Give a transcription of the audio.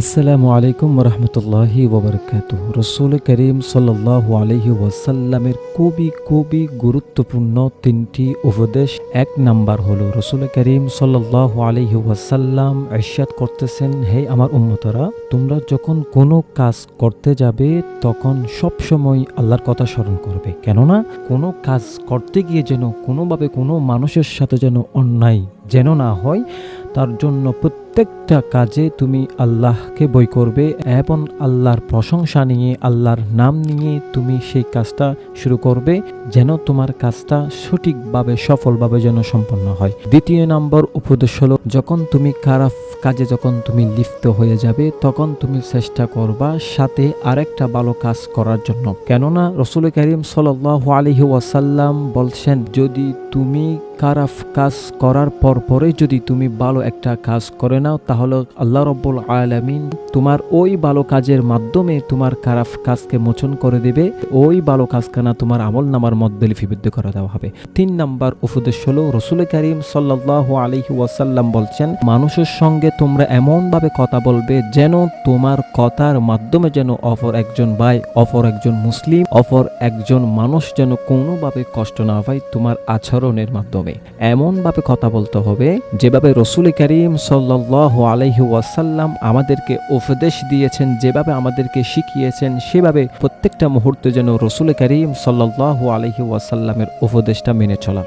আসসালামু আলাইকুম রহমতুল্লাহি ওবরকাতুহ। রসুল করিম সাল্লাল্লাহু আলাইহি ওয়াসাল্লামের খুবই গুরুত্বপূর্ণ তিনটি উপদেশ। এক নাম্বার হলো রসুল করিম সাল্লাল্লাহু আলাইহি ওয়াসাল্লাম ইরশাদ করতেছেন, হে আমার উম্মতরা, তোমরা যখন কোনো কাজ করতে যাবে তখন সবসময় আল্লাহর কথা স্মরণ করবে। কেননা কোনো কাজ করতে গিয়ে যেন কোনোভাবে কোনো মানুষের সাথে যেন অন্যায় যেন না হয়, তার জন্য প্রত্যেকটা কাজে তুমি আল্লাহকে বই করবে এবং আল্লাহর প্রশংসা নিয়ে, আল্লাহর নাম নিয়ে তুমি সেই কাজটা শুরু করবে, যেন তোমার কাজটা সঠিকভাবে সফলভাবে যেন সম্পন্ন হয়। দ্বিতীয় নম্বর উপদেশ হলো, যখন তুমি খারাপ কাজে যখন তুমি লিপ্ত হয়ে যাবে তখন তুমি চেষ্টা করবা সাথে আরেকটা ভালো কাজ করার জন্য। কেননা রাসূল কারীম সাল্লাল্লাহু আলাইহি ওয়াসাল্লাম বলছেন, যদি তুমি খারাপ কাজ করার পরে যদি তুমি ভালো একটা কাজ করে নাও, তাহলে আল্লাহ রাব্বুল আলামিন তোমার ওই ভালো কাজের মাধ্যমে তোমার খারাপ কাজকে মোচন করে দেবে। ওই ভালো কাজখানা তোমার আমলনামার মধ্যে লিপিবদ্ধ করে দেওয়া হবে। 3 নাম্বার উপদেশ হলো, রাসূল কারীম সাল্লাল্লাহু আলাইহি ওয়াসাল্লাম বলছেন, মানুষের সঙ্গে তোমরা এমন ভাবে কথা বলবে যেন তোমার কথার মাধ্যমে যেন অপর একজন ভাই, অপর একজন মুসলিম, অপর একজন মানুষ যেন কোনোভাবে কষ্ট না পায়। তোমার আচরণের মাধ্যমে এমন ভাবে কথা বলতে হবে যেভাবে রাসূল কারীম সাল্লাল্লাহু আলাইহি ওয়াসাল্লাম আমাদেরকে উপদেশ দিয়েছেন, যেভাবে আমাদেরকে শিখিয়েছেন, সেভাবে প্রত্যেকটা মুহূর্তে যেন রাসূল কারীম সাল্লাল্লাহু আলাইহি ওয়াসাল্লামের উপদেশটা মেনে চলা।